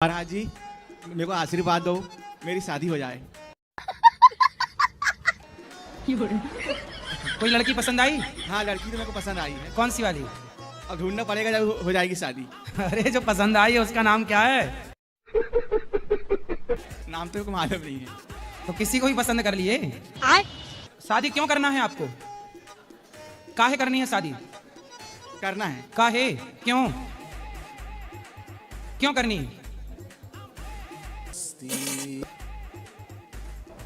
महाराज जी मेरे को आशीर्वाद दो, मेरी शादी हो जाए। कोई लड़की पसंद आई? हाँ, लड़की तो मेरे को पसंद आई है। कौन सी वाली? अब ढूंढना पड़ेगा जब हो जाएगी शादी। अरे जो पसंद आई है उसका नाम क्या है? नाम तो मेरे को मालूम नहीं है। तो किसी को भी पसंद कर लिए? शादी क्यों करना है आपको? काहे करनी है शादी? करना है। काहे? क्यों क्यों करनी है?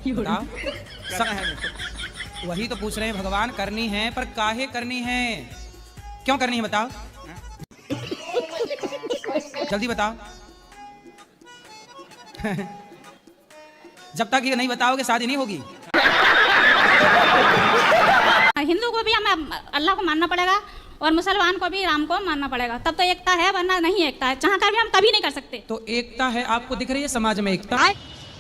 बताओ। करना है मेरे को। वही तो पूछ रहे हैं भगवान, करनी है पर काहे करनी है? क्यों करनी है बताओ, जल्दी बताओ। जब तक ये नहीं बताओगे शादी नहीं होगी। हिंदू को भी हमें अल्लाह को मानना पड़ेगा और मुसलमान को भी राम को मानना पड़ेगा, तब तो एकता है, वरना नहीं एकता है। चाह कर भी हम कभी नहीं कर सकते। तो एकता है, आपको दिख रही है समाज में एकता?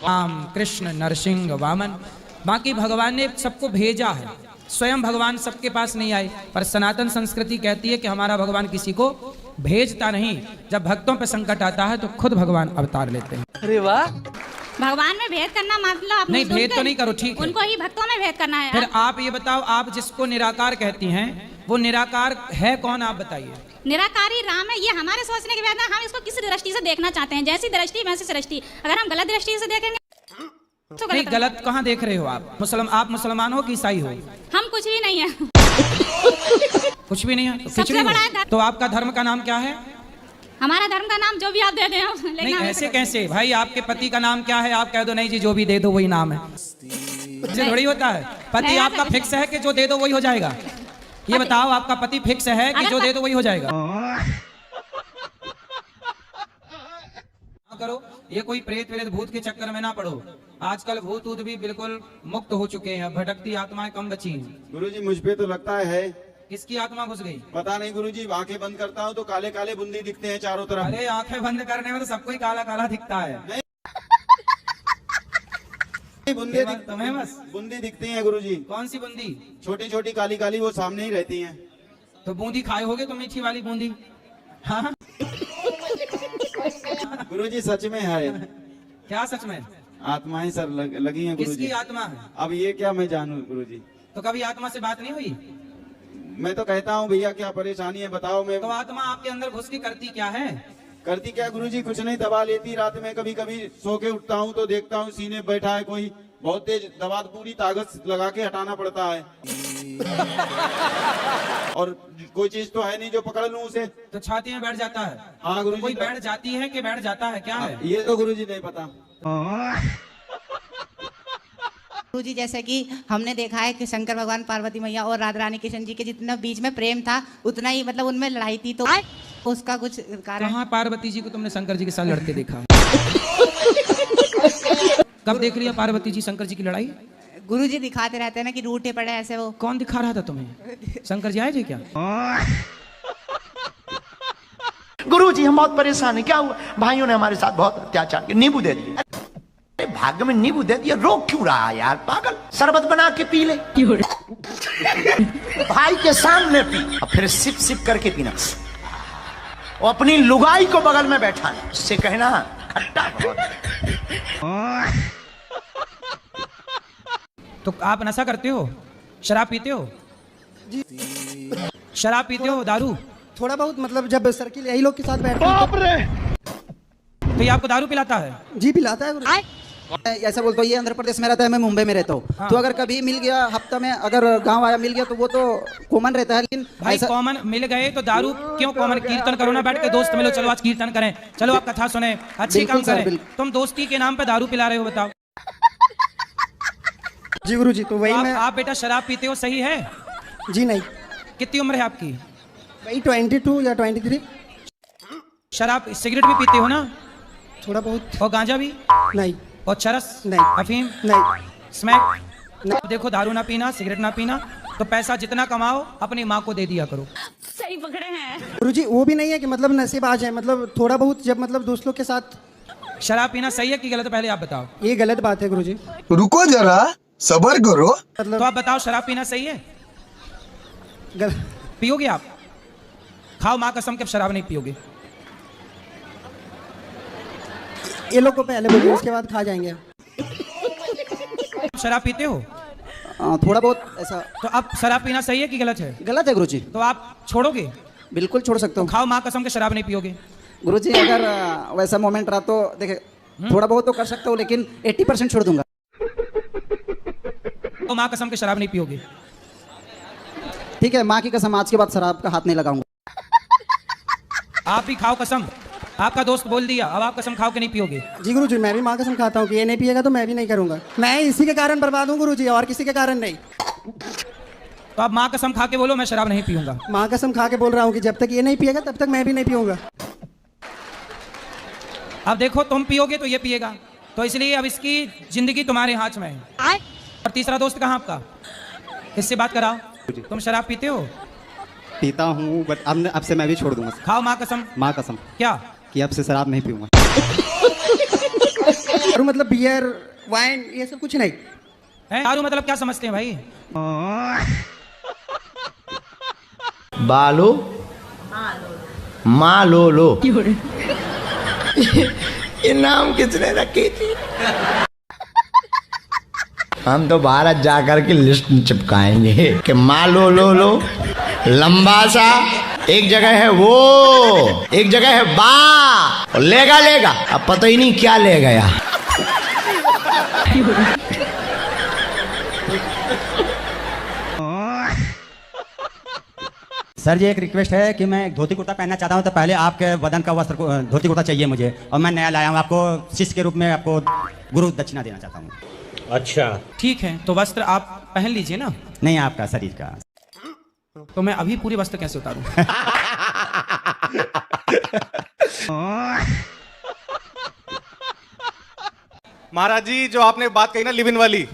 राम कृष्ण नरसिंह वामन, बाकी भगवान ने सबको भेजा है, स्वयं भगवान सबके पास नहीं आए। पर सनातन संस्कृति कहती है कि हमारा भगवान किसी को भेजता नहीं। जब भक्तों पे संकट आता है तो खुद भगवान अवतार लेते हैं। अरे वाह। भगवान में भेद करना मतलब आप नहीं, भेद तो नहीं करो, ठीक है। उनको ही भक्तों में भेद करना है। फिर आप ये बताओ, आप जिसको निराकार कहती हैं वो निराकार है कौन, आप बताइए। निराकारी राम है। ये हमारे सोचने के बाद ना, हम इसको किस दृष्टि से देखना चाहते हैं। जैसी दृष्टि वैसी सृष्टि। अगर हम गलत दृष्टि से देखेंगे तो नहीं, गलत कहाँ देख रहे हो आप? आप मुसलमान हो कि ईसाई हो? हम कुछ भी नहीं है। कुछ भी नहीं है तो सबसे खिचड़ी हो। बड़ा धर्म। तो आपका धर्म का नाम क्या है? हमारा धर्म का नाम जो भी आप दे दें, नहीं, ऐसे कैसे भाई? आपके पति का नाम क्या है? आप कह दो नहीं जी जो भी दे दो वही नाम है। ये थोड़ी होता है। पति आपका फिक्स है कि जो दे दो वही हो जाएगा? ये बताओ, आपका पति फिक्स है कि जो दे दो वही हो जाएगा? करो, ये कोई प्रेत वेत भूत के चक्कर में ना पड़ो। आजकल भूत ऊत भी बिल्कुल मुक्त हो चुके हैं, भटकती आत्माएं कम बची हैं। गुरुजी मुझ पे तो लगता है किसकी आत्मा घुस गई? पता नहीं गुरुजी, आंखें बंद करता हूँ तो काले काले बूंदी दिखते हैं चारों तरफ। अरे आंखें बंद करने में तो सबको ही काला काला दिखता है। तुम्हें बस बूंदी दिखती हैं गुरुजी। कौन सी बूंदी? छोटी छोटी काली काली, वो सामने ही रहती हैं। तो बूंदी खाए होगे तो मीठी वाली बूंदी। हाँ गुरुजी सच में है। क्या सच में? आत्माएं सर लगी हैं गुरुजी। किसकी आत्मा है? अब ये क्या मैं जानूं गुरुजी। तो कभी आत्मा से बात नहीं हुई? मैं तो कहता हूँ भैया क्या परेशानी है बताओ। मैं तो आत्मा आपके अंदर घुस के करती क्या है? करती क्या गुरुजी, कुछ नहीं, दबा लेती। रात में कभी कभी सो के उठता हूँ तो देखता हूँ सीने बैठा है कोई, बहुत तेज दबा, पूरी ताकत लगा के हटाना पड़ता है। और कोई चीज तो है नहीं जो पकड़ लूं उसे। तो छाती में बैठ जाता है? हाँ गुरुजी। कोई बैठ जाती है कि बैठ जाता है, क्या है? ये तो गुरुजी नहीं पता। गुरुजी जैसे कि हमने देखा है कि शंकर भगवान, पार्वती मैया और राधा रानी कृष्ण जी के जितना बीच में प्रेम था उतना ही मतलब उनमें लड़ाई थी, तो उसका कुछ कारण? कहाँ पार्वती जी को तुमने शंकर जी के साथ लड़ते देखा है? कब देख लिया पार्वती जी शंकर जी की लड़ाई? गुरुजी दिखाते रहते हैं ना कि रूठे पड़े ऐसे। वो कौन दिखा रहा था तुम्हें? शंकर जी आए थे क्या? गुरुजी हम बहुत परेशान हैं। क्या हुआ? भाइयों ने हमारे साथ बहुत अत्याचार किया, नींबू दे दिया। अरे भाग्य में नींबू दे दिया, रोक क्यों रहा है यार पागल? शरबत बना के पी ले। भाई के सामने पी और फिर सिप सिप करके पीना। और अपनी लुगाई को बगल में बैठाना, उससे कहना खट्टा बहुत। तो आप नशा करते हो? शराब पीते हो? शराब पीते हो? दारू? थोड़ा बहुत, मतलब जब सर्किल यही लोग के साथ बैठते हैं तो ये आपको दारू पिलाता है? जी पिलाता है। ऐसा बोलते हो ये आंध्र प्रदेश में रहता है, मैं मुंबई में रहता हूँ। हाँ। तो अगर कभी मिल गया, हफ्ता में अगर गांव आया मिल गया तो वो तो कॉमन रहता है। लेकिन भाई कॉमन मिल गए तो दारू क्यों कॉमन? कीर्तन करो ना बैठ के, दोस्त मिलो, चलो आज कीर्तन करें, चलो आप कथा सुने, अच्छी काम करें। तुम दोस्ती के नाम पे दारू पिला रहे हो, बताओ। जी गुरुजी, तो वही मैं। आप बेटा शराब पीते हो, सही है? जी नहीं। कितनी उम्र है आपकी? वही 22 या 23। शराब सिगरेट भी पीते हो ना? थोड़ा बहुत। और गांजा भी? नहीं। और चरस? नहीं। अफीम? नहीं। स्मैक? देखो, दारू ना पीना, सिगरेट ना पीना, तो पैसा जितना कमाओ अपनी माँ को दे दिया करो। सही पकड़े हैं गुरुजी। वो भी नहीं है कि मतलब नशेबाज है, मतलब थोड़ा बहुत जब मतलब दोस्त लोग के साथ। शराब पीना सही है कि गलत, पहले आप बताओ। ये गलत बात है गुरुजी। रुको जरा, सबर करो। मतलब तो आप बताओ, शराब पीना सही है? पियोगे आप? खाओ माँ कसम के, शराब नहीं पियोगे। ये लोग को पहले बोलिए, उसके बाद खा जाएंगे। शराब पीते हो? थोड़ा बहुत ऐसा। तो अब शराब पीना सही है कि गलत है? गलत है गुरुजी। तो आप छोड़ोगे? बिल्कुल छोड़ सकता हूँ। खाओ माँ कसम के शराब नहीं पियोगे? गुरुजी अगर वैसा मोमेंट रहा तो देखे थोड़ा बहुत तो कर सकता हूँ, लेकिन 80% छोड़ दूंगा। तो माँ कसम के शराब नहीं पियोगे? ठीक है, माँ की कसम आज के बाद शराब का हाथ नहीं लगाऊंगा। आप भी खाओ कसम, आपका दोस्त बोल दिया, अब आप कसम खाओ कि नहीं पियोगे? जी गुरुजी, मैं भी माँ कसम खाता हूँ कि ये नहीं पिएगा तो मैं भी नहीं करूंगा। मैं इसी के कारण बर्बाद हूँ गुरुजी, और किसी के कारण नहीं। तो आप माँ कसम खा के बोलो मैं शराब नहीं पीऊंगा। माँ कसम खा के बोल रहा हूँ कि जब तक ये नहीं पिएगा तब तक मैं भी नहीं पीऊंगा। अब देखो तुम पियोगे तो ये पिएगा, तो इसलिए अब इसकी जिंदगी तुम्हारे हाथ में है। और तीसरा दोस्त कहाँ आपका? किससे बात कराओ? तुम शराब पीते हो? पीता हूँ, बट अब से मैं भी छोड़ दूंगा। खाओ माँ कसम। माँ कसम क्या? कि अब से शराब नहीं पीऊंगा। और मतलब बियर वाइन ये सब कुछ नहीं है? दारू मतलब क्या समझते हैं भाई? बालो माँ लो लो ये नाम किसने रखी थी? हम तो भारत जाकर के लिस्ट चिपकाएंगे कि माँ लो लो लो, लंबा सा एक जगह है वो, एक जगह है बा, और लेगा लेगा अब पता ही नहीं क्या ले गया। सर जी एक रिक्वेस्ट है कि मैं एक धोती कुर्ता पहनना चाहता हूँ, तो पहले आपके बदन का वस्त्र धोती कुर्ता चाहिए मुझे, और मैं नया लाया हूँ, आपको शिष्य के रूप में आपको गुरु दक्षिणा देना चाहता हूँ। अच्छा ठीक है, तो वस्त्र आप पहन लीजिए ना। नहीं आपका शरीर का। तो मैं अभी पूरी वस्त्र कैसे उतारूं? महाराज जी जो आपने बात कही ना लिव इन वाली,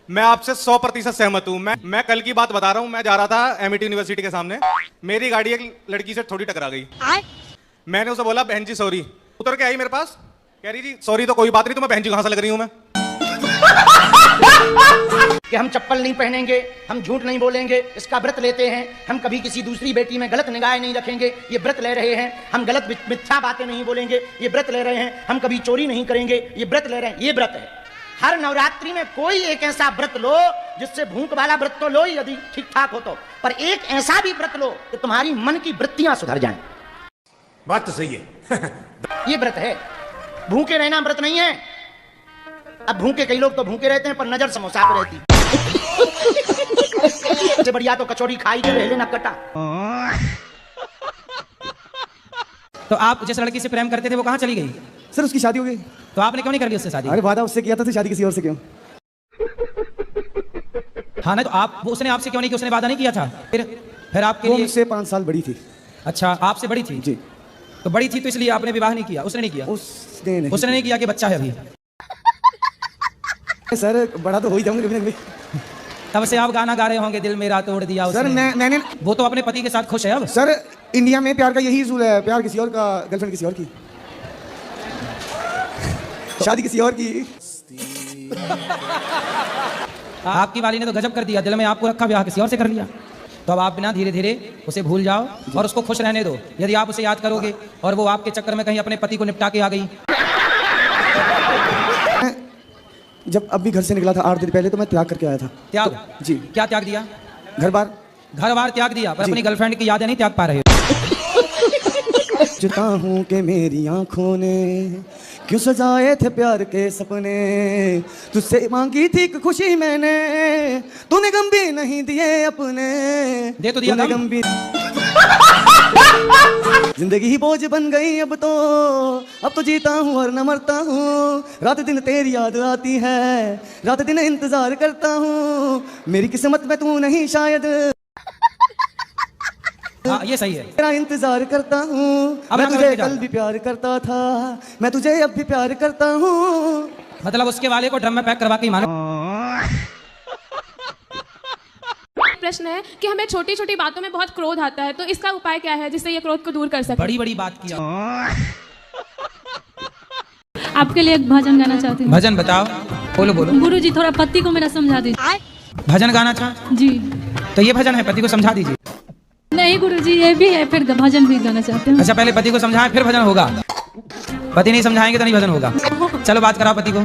मैं आपसे 100% सहमत हूँ। मैं कल की बात बता रहा हूँ। मैं जा रहा था एमआईटी यूनिवर्सिटी के सामने, मेरी गाड़ी एक लड़की से थोड़ी टकरा गई। मैंने उसे बोला बहन जी सॉरी, उतर के आई मेरे पास, कह रही जी सॉरी तो कोई बात नहीं, तो मैं बहन जी कहां से लग रही हूं मैं? कि हम चप्पल नहीं पहनेंगे, हम झूठ नहीं बोलेंगे, इसका व्रत लेते हैं। हम कभी किसी दूसरी बेटी में गलत निगाहें नहीं रखेंगे, ये व्रत ले रहे हैं। हम गलत मिथ्या बातें नहीं बोलेंगे, ये व्रत ले रहे हैं। हम कभी चोरी नहीं करेंगे, ये व्रत ले रहे हैं। ये व्रत है। हर नवरात्रि में कोई एक ऐसा व्रत लो जिससे भूख वाला व्रत तो लो ही यदि ठीक ठाक हो तो, पर एक ऐसा भी व्रत लो कि तुम्हारी मन की वृत्तियां सुधर जाएं। बात तो सही है। ये व्रत है, भूखे रहना व्रत नहीं है। अब भूखे कई लोग तो भूखे रहते हैं पर नजर समोसा पे रहती। सबसे बढ़िया तो कचौड़ी खाई के रह लेना कटा। तो आप जिस लड़की से प्रेम करते थे वो कहाँ चली गई? सर उसकी शादी हो गई। तो आपने क्यों नहीं कर ली उससे शादी? अरे वादा उससे किया था तो शादी किसी और से क्यों? हाँ ना, तो आप उसने आपसे क्यों नहीं किया? उसने वादा नहीं किया था? फिर आपके वो लिए मुझसे 5 साल बड़ी थी। अच्छा आपसे बड़ी थी जी। तो बड़ी थी तो इसलिए आपने विवाह नहीं किया? उसने नहीं किया? उसने नहीं किया कि बच्चा है अभी? सर बड़ा तो हो ही जाऊंगा कभी ना कभी। तब से आप गाना गा रहे होंगे दिल मेरा तोड़ दिया सर उसने। मैंने वो तो अपने पति के साथ खुश है अब। सर इंडिया में प्यार का यही उसूल है, प्यार किसी और का, गर्लफ्रेंड किसी और की, शादी किसी और की। आपकी वाली ने तो गजब कर दिया, दिल में आपको रखा, ब्याह किसी और से कर लिया। तो अब आप बिना धीरे धीरे उसे भूल जाओ और उसको खुश रहने दो। यदि आप उसे याद करोगे और वो आपके चक्कर में कहीं अपने पति को निपटा के आ गई। जब अब भी घर से निकला था 8 दिन पहले तो मैं त्याग करके आया था। त्याग? तो, जी। क्या त्याग दिया? घर बार त्याग दिया, पर अपनी गर्लफ्रेंड की यादें नहीं त्याग पा रहे हो। सोचता हूँ कि मेरी आंखों ने क्यों सजाए थे प्यार के सपने, तुझसे मांगी थी खुशी मैंने, तूने गम भी नहीं दिए अपने। दे तो दिया गम भी। जिंदगी ही बोझ बन गई अब तो जीता हूँ और न मरता हूँ। रात दिन तेरी याद आती है, रात दिन इंतजार करता हूँ, मेरी किस्मत में तू नहीं शायद। हाँ, ये सही है। तेरा इंतजार करता हूँ, मैं तुझे कल भी प्यार करता था, मैं तुझे अब भी प्यार करता हूँ। मतलब उसके वाले को ड्रम में पैक करवा के मानो। प्रश्न है कि हमें छोटी छोटी बातों में बहुत क्रोध आता है, तो इसका उपाय क्या है जिससे ये क्रोध को दूर कर सके? बड़ी बड़ी बात किया। आपके लिए एक भजन गाना चाहती हूँ। भजन बताओ। बोलो बोलो। गुरु जी थोड़ा पति को मेरा समझा दीजिए। भजन गाना चाह जी। तो ये भजन है, पति को समझा दीजिए। नहीं गुरु जी ये भी है, फिर भजन भी गाना चाहते हैं। अच्छा पहले पति को समझाएं फिर भजन होगा। पति नहीं समझाएंगे तो नहीं भजन होगा। चलो बात कराओ पति को।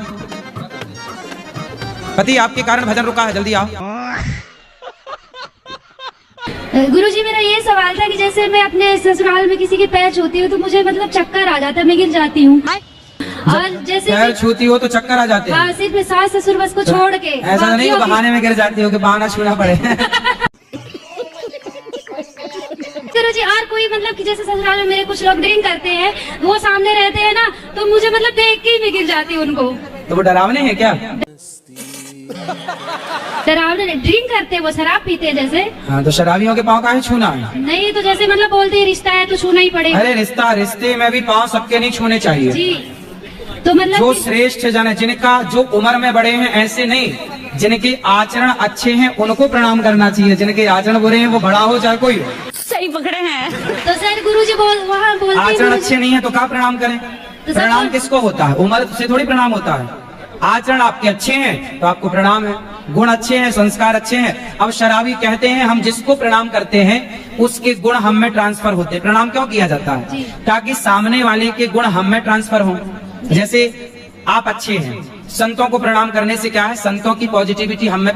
पति आपके कारण भजन रुका है, जल्दी आओ। गुरुजी मेरा ये सवाल था कि जैसे मैं अपने ससुराल में किसी के पैर छूती हूँ तो मुझे मतलब चक्कर आ जाता है, मैं गिर जाती हूँ। और जैसे पैर छूती हो तो चक्कर आ जाते हैं? हाँ, सिर्फ सास ससुर बस को छोड़ के। ऐसा नहीं बहाने में गिर जाती हो कि बहाना छूना पड़े। गुरुजी और कोई मतलब कि जैसे ससुराल में मेरे कुछ लोग ड्रिंक करते हैं, वो सामने रहते हैं ना, तो मुझे मतलब देख के ही मैं गिर जाती हूँ उनको। तो वो डरावने हैं क्या? डरावने ड्रिंक करते हैं, वो शराब पीते हैं जैसे। हाँ, तो शराबियों के पाँव काहे छूना है? नहीं तो जैसे मतलब बोलते हैं रिश्ता है तो छूना ही पड़ेगा। अरे रिश्ते में भी पाँव सबके नहीं छूने चाहिए जी। तो मतलब जो श्रेष्ठ जन, जिनका जो उम्र में बड़े हैं ऐसे नहीं, जिनके आचरण अच्छे हैं उनको प्रणाम करना चाहिए। जिनके आचरण बुरे हैं वो बड़ा हो चाहे कोई हो। सही पकड़े हैं। तो सर गुरुजी वहाँ बोलते हैं आचरण अच्छे नहीं है तो क्या प्रणाम करें? तो प्रणाम किसको होता है? उम्र से थोड़ी प्रणाम होता है। आचरण आपके अच्छे हैं तो आपको प्रणाम है, गुण अच्छे हैं, संस्कार अच्छे हैं। अब शराबी कहते हैं हम जिसको प्रणाम करते हैं उसके गुण हम में ट्रांसफर होते हैं। प्रणाम क्यों किया जाता है? ताकि सामने वाले के गुण हम में ट्रांसफर हो। जैसे आप अच्छे हैं, संतों को प्रणाम करने से क्या है? संतों की पॉजिटिविटी हम में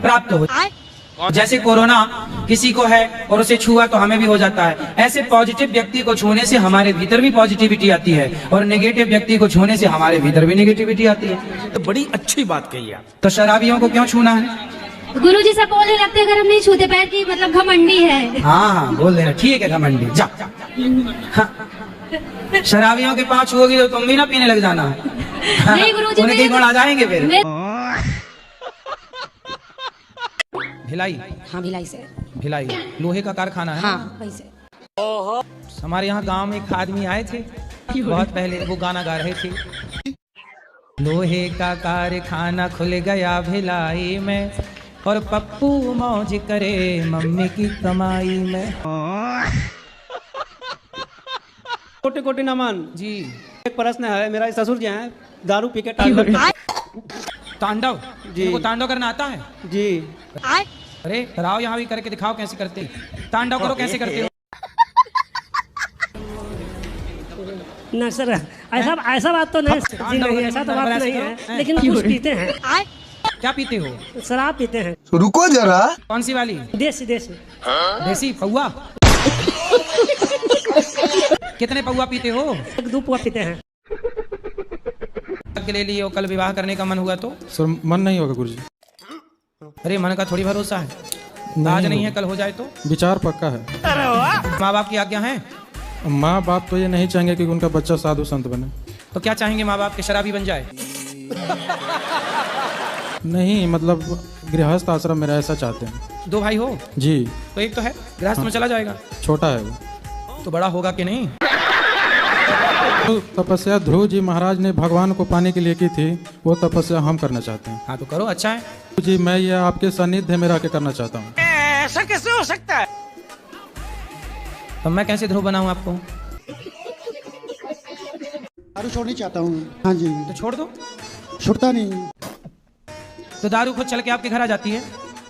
प्राप्त हो। जैसे कोरोना किसी को है और उसे छुआ तो हमें भी हो जाता है, ऐसे पॉजिटिव व्यक्ति को छूने से हमारे भीतर भी पॉजिटिविटी आती है और नेगेटिव व्यक्ति को छूने से हमारे भीतर भी नेगेटिविटी आती है। तो बड़ी अच्छी बात कही आप। तो शराबियों को क्यों छूना है? गुरुजी सब बोलने लगते अगर हम नहीं छूते पैर की मतलब घमंडी है। हाँ बोल देना, ठीक है घमंडी जा। हाँ। शराबियों के पाँव छुओगी तो तुम भी ना पीने लग जाना। नहीं गुरुजी, उनके गुण आ जाएंगे फिर। भिलाई? हाँ भिलाई से। भिलाई लोहे का कारखाना है? हाँ वही से। हमारे यहाँ गांव में एक आदमी आए थे बहुत पहले, वो गाना गा रहे थे। लोहे का कारखाना खुल गया भिलाई में और पप्पू मौज करे मम्मी की कमाई में। कोटि कोटि नमन जी। एक प्रश्न है, मेरा ससुर जी हैं दारू पी के तांडव जी को तांडव करना आता है जी। अरे कराओ यहाँ भी करके दिखाओ कैसे करते। तांडव करो, कैसे करते हो? ना सर ऐसा बात तो नहीं, ऐसा तो बात नहीं है, लेकिन कुछ पीते हैं। क्या पीते हो? शराब पीते हैं। रुको जरा। कौन सी वाली? देसी देसी। देसी पौवा? कितने पौवा पीते हो? 2 पौवा पीते हैं। ले लिए और कल विवाह करने का मन हुआ तो? सर मन नहीं होगा गुरुजी। अरे मन का थोड़ी भरोसा है, आज नहीं है कल हो जाए तो? विचार पक्का है। माँ बाप की आज्ञा है? माँ बाप तो ये नहीं चाहेंगे कि उनका बच्चा साधु संत बने। तो क्या चाहेंगे माँ बाप के? शराबी बन जाए? नहीं मतलब गृहस्थ आश्रम में ऐसा चाहते हैं। 2 भाई हो? जी। तो एक तो है गृहस्थ में चला जाएगा। छोटा है वो। तो बड़ा होगा कि नहीं? तो तपस्या ध्रुव जी महाराज ने भगवान को पाने के लिए की थी, वो तपस्या हम करना चाहते हैं। हाँ तो करो, अच्छा है जी। मैं ये आपके सानिध्य में रह के करना चाहता हूँ। ऐसा कैसे हो सकता है? तो मैं कैसे ध्रुव बनाऊँ आपको? दारू छोड़नी चाहता हूँ। हाँ जी। तो छोड़ दो। छुड़ता नहीं। तो दारू खुद चल के आपके घर आ जाती है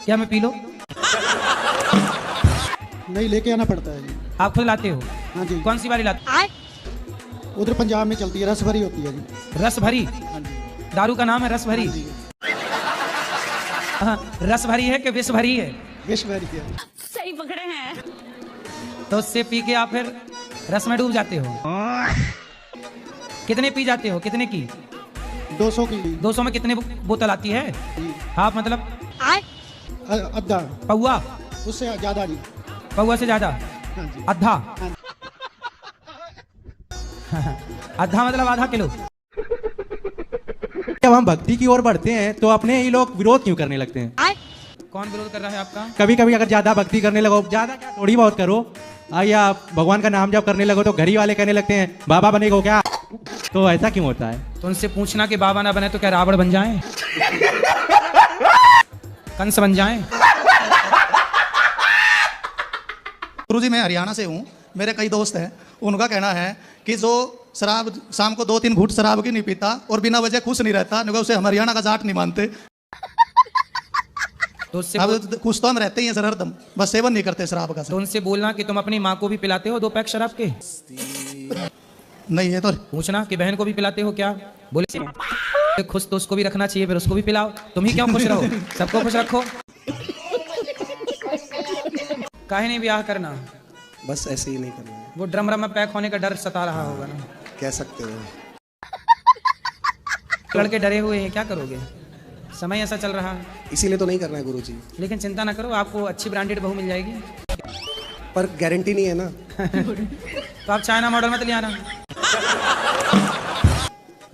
क्या? मैं पी लो? नहीं, लेके आना पड़ता है जी। आप खुद लाते हो? हाँ जी। कौन सी वाली लाते? उधर पंजाब में चलती है, रस भरी होती है जी। रस भरी? दारू का नाम है रस भरी? हाँ, रस भरी है कि विष भरी है? विष भरी है। सही पकड़े हैं। तो उससे पी के आप फिर रस में डूब जाते हो? कितने पी जाते हो? कितने की? 200 की। 200 में कितने बोतल आती है? आप मतलब अद्धा पौवा? उससे ज्यादा जी। पौवा से ज्यादा? अद्धा? आधा मतलब आधा किलो। जब हम भक्ति की ओर बढ़ते हैं तो अपने ही लोग विरोध क्यों करने लगते हैं? कौन विरोध कर रहा है आपका? कभी कभी अगर ज्यादा भक्ति करने लगो, ज्यादा क्या थोड़ी बहुत करो, या भगवान का नाम जब करने लगो तो घर ही वाले कहने लगते हैं बाबा बनेगा क्या? तो ऐसा क्यों होता है? तो उनसे पूछना कि बाबा ना बने तो क्या रावण बन जाएं? कंस बन जाएं? गुरुजी मैं हरियाणा से हूँ, मेरे कई दोस्त हैं, उनका कहना है कि जो शराब शाम को 2-3 घूंट शराब की नहीं पीता और बिना वजह खुश नहीं रहता, उसे हम हरियाणा का जाट नहीं मानते। तो उससे खुश तो हम रहते ही हैं सर हरदम, बस सेवन नहीं करते शराब का। तो उनसे बोलना कि तुम अपनी माँ को भी पिलाते हो 2 पैक शराब के। नहीं है तो पूछना कि बहन को भी पिलाते हो क्या? बोले खुश तो उसको भी रखना चाहिए, फिर उसको भी पिलाओ। तुम ही क्यों खुश रहो, सबको खुश रखो। काहे नहीं ब्याह करना? बस ऐसे ही नहीं करना है। वो ड्रम में पैक होने का डर सता रहा होगा ना। कह सकते हो। लड़के डरे हुए हैं, क्या करोगे? समय ऐसा चल रहा है, इसीलिए तो नहीं करना है गुरुजी। लेकिन चिंता ना करो, आपको अच्छी ब्रांडेड बहू मिल जाएगी। पर गारंटी नहीं है ना। तो आप चाइना मॉडल मत ले आना।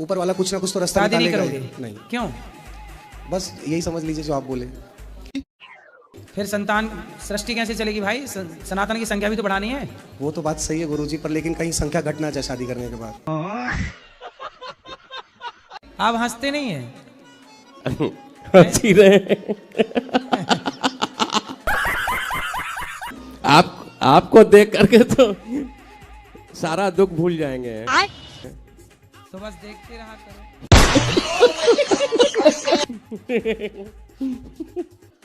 ऊपर वाला कुछ ना कुछ तो रास्ता शादी नहीं निकालेगा करोगे? नहीं। क्यों? बस यही समझ लीजिए जो आप बोले। फिर संतान सृष्टि कैसे चलेगी भाई? सनातन की संख्या भी तो बढ़ानी है। वो तो बात सही है गुरुजी, पर लेकिन कहीं संख्या घट ना जाए शादी करने के बाद। आप हंसते नहीं है? हंसी रहे। आपको देख करके तो सारा दुख भूल जाएंगे। तो बस देखते रहा करो।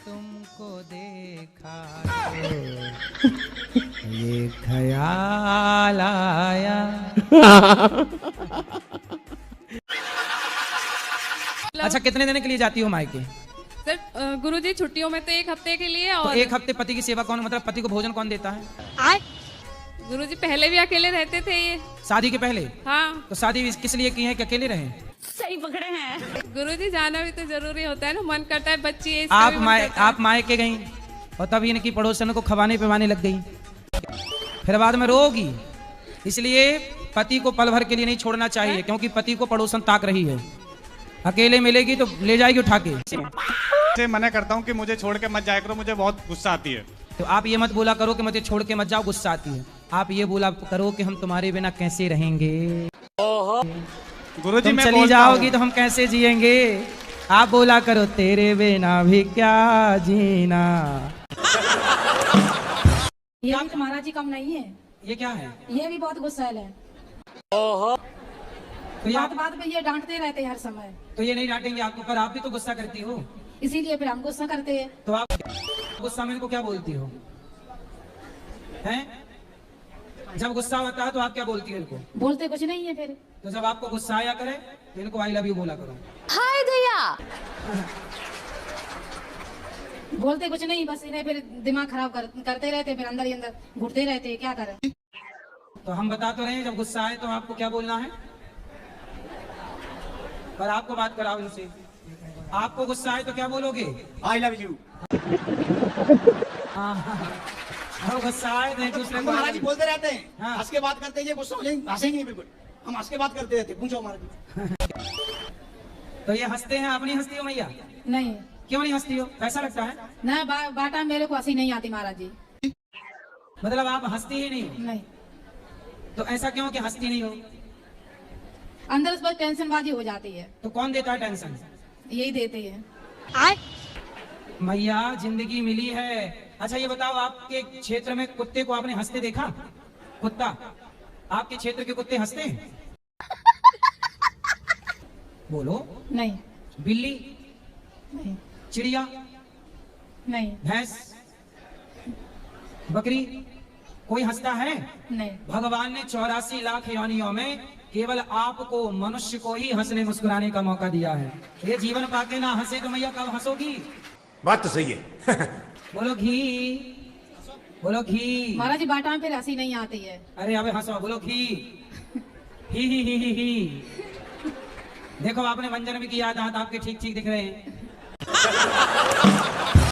तुमको देखा तो ये ख्याल आया। अच्छा, कितने दिन के लिए जाती हो मायके? सर गुरुजी छुट्टियों में तो 1 हफ्ते के लिए। और तो 1 हफ्ते पति की सेवा कौन, मतलब पति को भोजन कौन देता है? गुरुजी पहले भी अकेले रहते थे ये। शादी के पहले? हाँ। तो शादी किस लिए की है कि अकेले रहे? सही पकड़े हैं। गुरुजी जाना भी तो जरूरी होता है ना, मन करता है बच्ची। आप मायके गई और तब इनकी पड़ोसन को खवाने पिवाने लग गई, फिर बाद में रोगी। इसलिए पति को पल भर के लिए नहीं छोड़ना चाहिए, क्योंकि पति को पड़ोसन ताक रही है। अकेले मिलेगी तो ले जाएगी उठा के। मना करता हूँ कि मुझे छोड़ के मत जाया करो, मुझे बहुत गुस्सा आती है। तो आप ये मत बोला करो कि मुझे छोड़ के मत जाओ, गुस्सा आती है। आप ये बोला करो कि हम तुम्हारे बिना कैसे रहेंगे। गुरुजी तुम मैं चली जाओगी तो हम कैसे जिएंगे। आप बोला करो तेरे बिना भी क्या जीना। ये भी तो महाराज जी कम नहीं है। ये क्या है? ये भी बहुत गुस्सैल है। तो बात पे ये डांटते रहते हैं हर समय। तो ये नहीं डांटेंगे आपको, पर आप भी तो गुस्सा करती हो। इसीलिए फिर हम गुस्सा करते हैं। तो आप गुस्सा में इनको क्या बोलती हो? हैं? जब गुस्सा होता है तो आप क्या बोलती हो इनको? बोलते कुछ नहीं है फिर। तो जब आपको गुस्सा आया करे तो इनको आई लव यू बोला करो। हाय दया। बोलते कुछ नहीं, बस इन्हें फिर दिमाग खराब करते रहते, फिर अंदर ही अंदर घुटते रहते, क्या करें। तो हम बता तो रहे हैं, जब गुस्सा आए तो आपको क्या बोलना है, पर आपको बात कराओ इनसे। आपको गुस्सा आए तो क्या बोलोगे? I love you. गुस्सा आए तो एक दूसरे को महाराज जी बोलते रहते हैं, हाँ। हंस के बात करते हैं, ये गुस्सा हो जाएंगे, हंसेंगे नहीं बिल्कुल। हम हंस के बात करते रहते, पूछो महाराज जी। तो ये हंसते हैं, आप नहीं हंसती हो मैया? नहीं। क्यों नहीं हंसती हो? कैसा लगता है? ना बाटा मेरे को हंसी नहीं आती महाराज जी। मतलब आप हंसती ही नहीं? नहीं। तो ऐसा क्यों कि हंसती नहीं हो? अंदर से बहुत टेंशन बाजी हो जाती है। तो कौन देता है टेंशन? यही देते हैं। मैया जिंदगी मिली है। अच्छा ये बताओ, आपके क्षेत्र में कुत्ते को आपने हंसते देखा? कुत्ता, आपके क्षेत्र के कुत्ते हंसते हैं? बोलो। नहीं। बिल्ली? नहीं। चिड़िया? नहीं। भैंस? बकरी? कोई हंसता है? नहीं। भगवान ने 84 लाख योनियों में केवल आपको, मनुष्य को ही हंसने मुस्कुराने का मौका दिया है। ये जीवन पाके ना हंसे तो मैया कब हंसोगी? बात तो सही है। बोलो घी, बोलो घी। महाराज जी बाटा में फिर हंसी नहीं आती है। अरे अबे हंसो, बोलो घी। ही। देखो आपने मंजन भी किया, दांत आपके ठीक ठीक दिख रहे हैं।